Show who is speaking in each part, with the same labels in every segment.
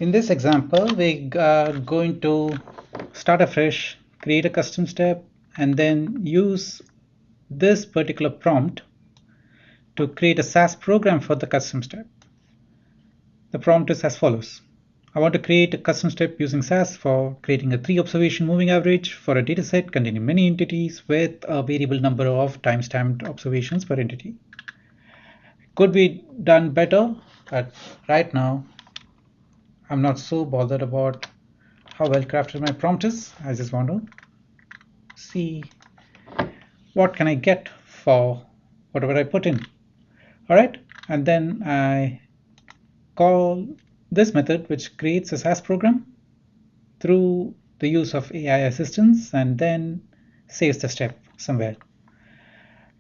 Speaker 1: In this example, we are going to start afresh, create a custom step, and then use this particular prompt to create a SAS program for the custom step. The prompt is as follows. I want to create a custom step using SAS for creating a 3-observation moving average for a dataset containing many entities with a variable number of time-stamped observations per entity. It could be done better, but right now I'm not so bothered about how well crafted my prompt is. I just want to see what can I get for whatever I put in. All right, and then I call this method, which creates a SAS program through the use of AI assistance, and then saves the step somewhere.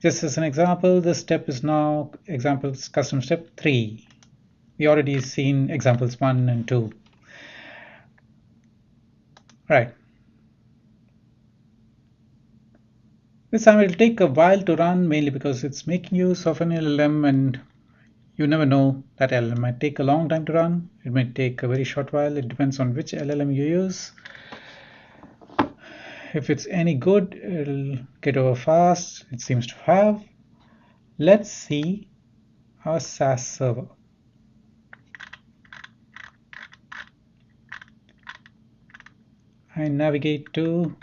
Speaker 1: Just as an example, this step is now examples custom step 3. We already seen examples 1 and 2. Right. This time it will take a while to run, mainly because it's making use of an LLM, and you never know, that LLM might take a long time to run. It might take a very short while. It depends on which LLM you use. If it's any good, it'll get over fast. It seems to have. Let's see our SAS server. I navigate to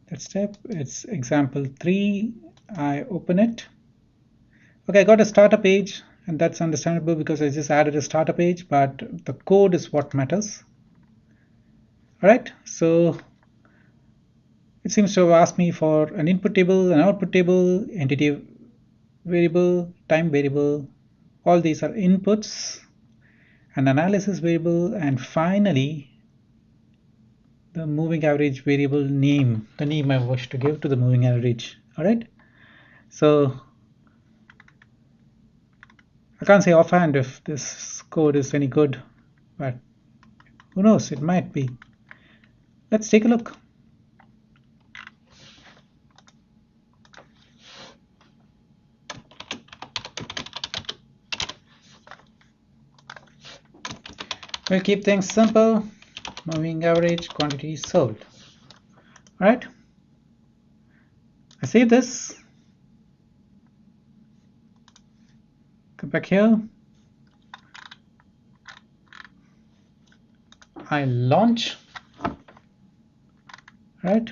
Speaker 1: that step. It's example 3. I open it. Okay, I got a starter page, and that's understandable because I just added a starter page, but the code is what matters. All right, so it seems to have asked me for an input table, an output table, entity variable, time variable. All these are inputs, an analysis variable, and finally the moving average variable name, the name I wish to give to the moving average. All right, so I can't say offhand if this code is any good, but who knows, it might be. Let's take a look. We'll keep things simple. Moving average, quantity sold. All right, I save this. Come back here. I launch. Right.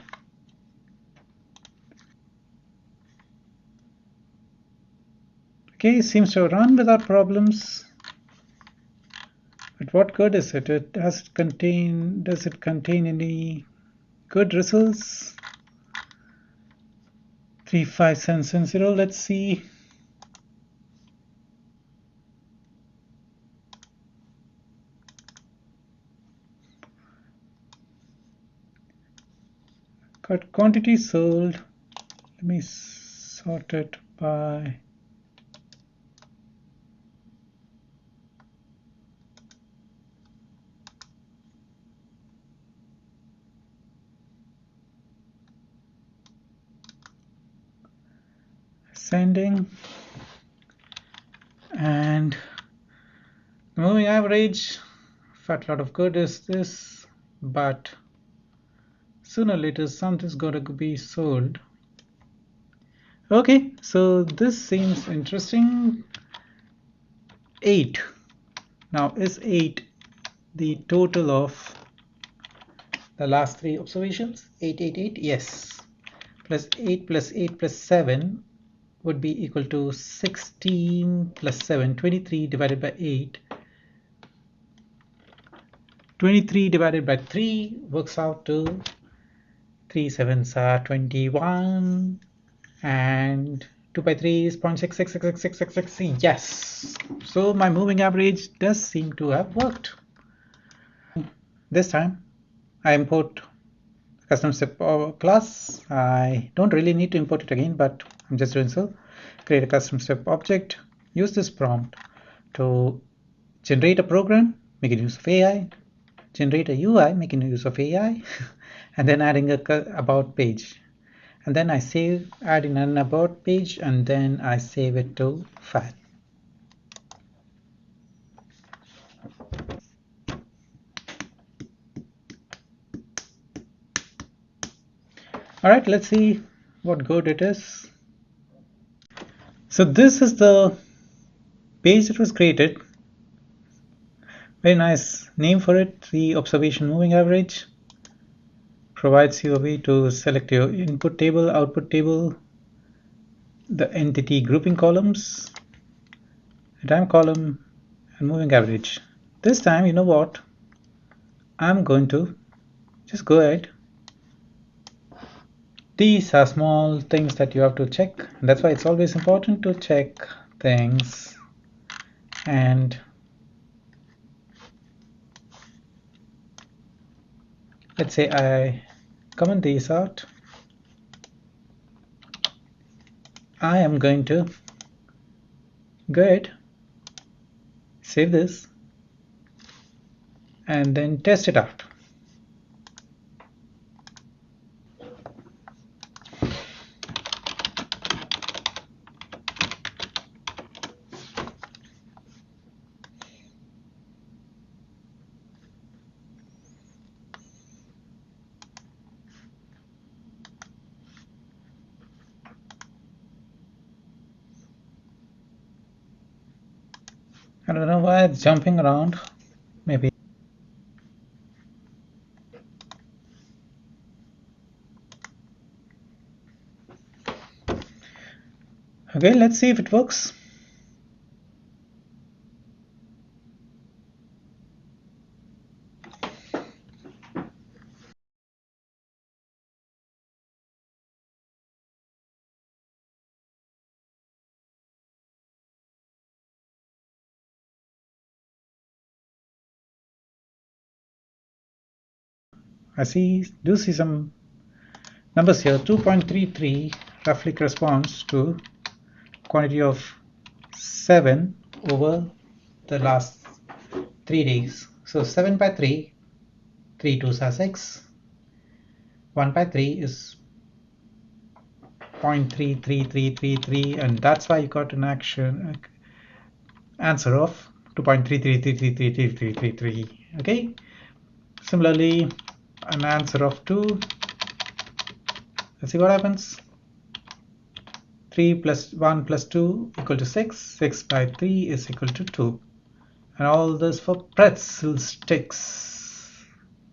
Speaker 1: Okay, seems to run without problems. But what good is it? Does it contain any good results? 3, 5, 7, 7, 0. Let's see. Got quantity sold. Let me sort it by ascending, and the moving average. Fat lot of good is this, but sooner or later something's going to be sold. Okay, so this seems interesting. 8. Now, is 8 the total of the last 3 observations? 8, 8, 8, yes. Plus 8 plus 8 plus 7 would be equal to 16 plus 7, 23 divided by 8. 23 divided by 3 works out to 3 sevens are 21, and 2 by 3 is 0.666666. Yes, so my moving average does seem to have worked. This time I import custom step class. I don't really need to import it again, but I'm just doing so. Create a custom step object, use this prompt to generate a program making use of AI, generate a UI making use of AI, and then adding a about page. And then I add in an about page, and then I save it to file. Alright, let's see what good it is. So this is the page that was created. Very nice name for it, 3 observation moving average. Provides you a way to select your input table, output table, the entity grouping columns, time column, and moving average. This time, you know what? I'm going to just go ahead. These are small things that you have to check. That's why it's always important to check things. And let's say I comment these out. I am going to go ahead, save this, and then test it out. I don't know why it's jumping around. Maybe. Okay, let's see if it works. I do see some numbers here. 2.33 roughly corresponds to quantity of 7 over the last 3 days. So 7 by 3, 3 2s are 6. 1 by 3 is 0.33333, and that's why you got an answer of 2.3333333. Okay. Similarly, an answer of 2. Let's see what happens. 3 plus 1 plus 2 equal to 6. 6 by 3 is equal to 2. And all this for pretzel sticks.